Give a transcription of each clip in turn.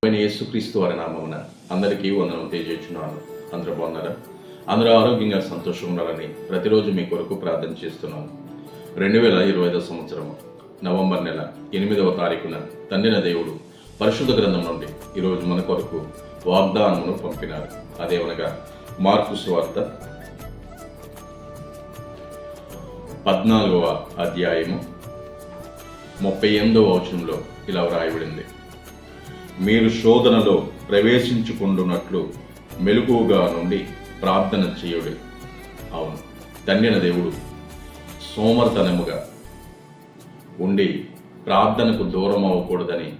యేసుక్రీస్తు వారి నామమున అందరికీ వందనం తెలియజేస్తున్నాను. అందరూ బాగున్నారా? అందరూ ఆరోగ్యంగా సంతోషంగా ఉండాలని ప్రతిరోజు మీ కొరకు ప్రార్థన చేస్తున్నాను. 2025 సంవత్సరం నవంబర్ నెల 8వ తారీఖున తండ్రిన దేవుడు పరిశుద్ధ గ్రంథం నుండి ఈరోజు మన కొరకు వాగ్దానమును పంపినారు. అదేవనగా మార్కు సువార్త 14వ అధ్యాయము 38వ వచనంలో ఇలా వ్రాయబడింది: మీరు శోధనలో ప్రవేశించుకుంటున్నట్లు మెలకువగా నుండి ప్రార్థన చేయుడి. అవును, తండ్రిన దేవుడు సోమర్తనముగా ఉండి ప్రార్థనకు దూరం అవ్వకూడదని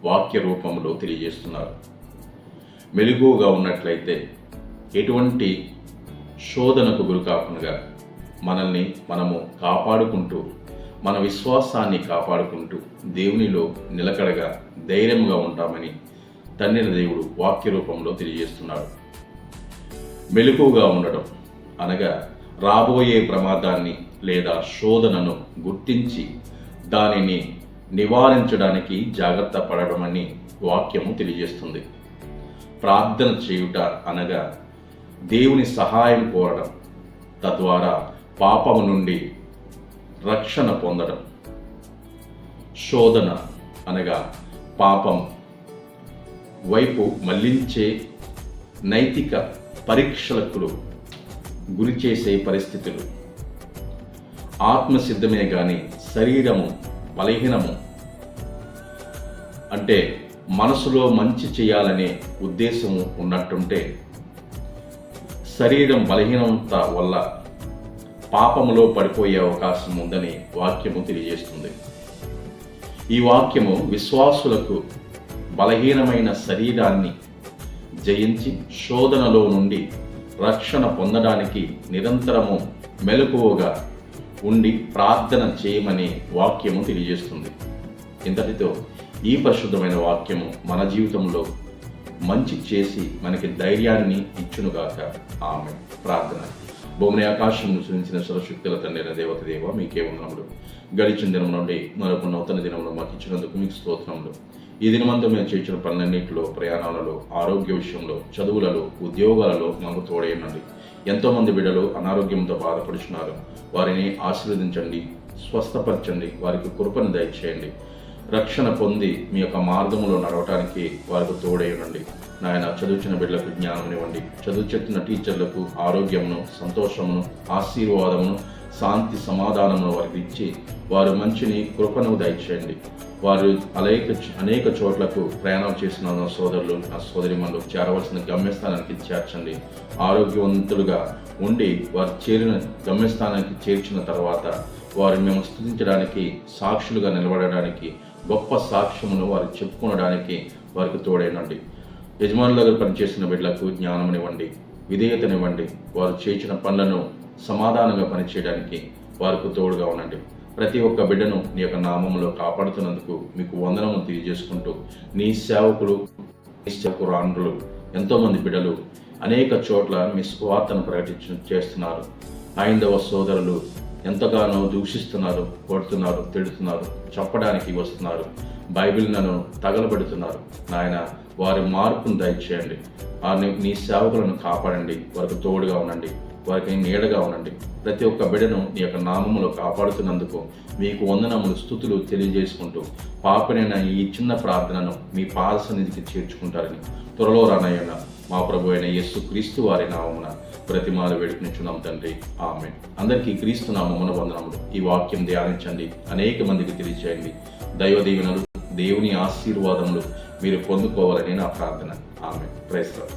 వాక్య రూపంలో తెలియజేస్తున్నారు. మెలకువగా ఉన్నట్లయితే ఎటువంటి శోధనకు గురి కాకుండా మనల్ని మనము కాపాడుకుంటూ, మన విశ్వాసాన్ని కాపాడుకుంటూ దేవునిలో నిలకడగా ధైర్యంగా ఉంటామని తండ్రిన దేవుడు వాక్య రూపంలో తెలియజేస్తున్నాడు. మెలకువగా ఉండడం అనగా రాబోయే ప్రమాదాన్ని లేదా శోధనను గుర్తించి దానిని నివారించడానికి జాగ్రత్త పడడం అని వాక్యము తెలియజేస్తుంది. ప్రార్థన చేయుట అనగా దేవుని సహాయం కోరడం, తద్వారా పాపము నుండి రక్షణ పొందడం. శోధన అనగా పాపం వైపు మళ్లించే నైతిక పరీక్షలకు గురి చేసే పరిస్థితులు. ఆత్మసిద్ధమే కానీ శరీరము బలహీనము, అంటే మనసులో మంచి చేయాలనే ఉద్దేశము ఉన్నట్టుంటే శరీరం బలహీనత వల్ల పాపములో పడిపోయే అవకాశం ఉందని వాక్యము తెలియజేస్తుంది. ఈ వాక్యము విశ్వాసులకు బలహీనమైన శరీరాన్ని జయించి శోధనలో నుండి రక్షణ పొందడానికి నిరంతరము మెలకువగా ఉండి ప్రార్థన చేయమని వాక్యము తెలియజేస్తుంది. ఇంతటితో ఈ పరిశుద్ధమైన వాక్యము మన జీవితంలో మంచి చేసి మనకి ధైర్యాన్ని ఇచ్చునుగాక. ఆమె ప్రార్థన. భూమిని ఆకాశం సృజించిన సర్వశక్తుల తండ్రైన దేవత దేవ, మీకే వందనములు. గడిచిన దినం నుండి మరొక నూతన దినంలో మాకు ఇచ్చినందుకు మీకు స్తోత్రములు. ఈ దినమంతా మేము చేసిన పనులన్నింటిలో, ప్రయాణాలలో, ఆరోగ్య విషయంలో, చదువులలో, ఉద్యోగాలలో మాకు తోడైనండి. ఎంతోమంది బిడ్డలు అనారోగ్యంతో బాధపడుతున్నారు. వారిని ఆశీర్వదించండి, స్వస్థపరచండి, వారికి కృపను దయచేయండి. రక్షణ పొంది మీ యొక్క మార్గంలో నడవటానికి వారికి తోడైనండి. నాయన, చదువుచిన బిడ్డలకు జ్ఞానం ఇవ్వండి. చదువు చెప్తున్న టీచర్లకు ఆరోగ్యమును, సంతోషమును, ఆశీర్వాదమును, శాంతి సమాధానమును వారికి ఇచ్చి వారు మంచిని, కృపను దయచేయండి. వారు అనేక చోట్లకు ప్రయాణం చేసిన నా సోదరులు, నా సోదరిమణులు చేరవలసిన గమ్యస్థానానికి చేర్చండి. ఆరోగ్యవంతులుగా ఉండి వారు చేరిన గమ్యస్థానానికి చేర్చిన తర్వాత వారు మేము స్తుతించడానికి, సాక్షులుగా నిలబడడానికి, గొప్ప సాక్ష్యమును వారు చెప్పుకోవడానికి వారికి తోడైనండి. యజమానుల దగ్గర పనిచేసిన బిడ్డలకు జ్ఞానమునివ్వండి, విధేయతనివ్వండి. వారు చేసిన పనులను సమాధానంగా పనిచేయడానికి వారికి తోడుగా ఉండండి. ప్రతి ఒక్క బిడ్డను నీ యొక్క నామములో కాపాడుతున్నందుకు మీకు వందనము తెలియజేసుకుంటూ, నీ సేవకులు, నీ సేవకురాండ్రులు ఎంతోమంది బిడ్డలు అనేక చోట్ల మీ స్వార్థను చేస్తున్నారు. హైందవ సోదరులు ఎంతగానో దూషిస్తున్నారు, కొడుతున్నారు, తిడుతున్నారు, చెప్పడానికి వస్తున్నారు, బైబిల్ను తగలబెడుతున్నారు. నాయన, వారి మార్పును దయచేయండి. వారిని, నీ సేవకులను కాపాడండి. వారికి తోడుగా ఉండండి, వారికి నీడగా ఉండండి. ప్రతి ఒక్క బిడ్డను నీ యొక్క నామములో కాపాడుతున్నందుకు మీకు వందనములు, స్తుతులు తెలియజేసుకుంటూ పాపనైన ఈ చిన్న ప్రార్థనను మీ పాద సన్నిధికి చేర్చుకుంటారని త్వరలో రానయ్యన మా ప్రభు అయిన యేసుక్రీస్తు వారి నామమున ప్రతిమాలు వేడుకునిచున్నాం తండ్రి. ఆమె. అందరికీ క్రీస్తు నామమున వందనములు. ఈ వాక్యం ధ్యానించండి, అనేక మందికి తెలియచేయండి. దైవ దీవెనలు, దేవుని ఆశీర్వాదములు మీరు పొందుకోవాలని నా ప్రార్థన. ఆమె. Praise lord.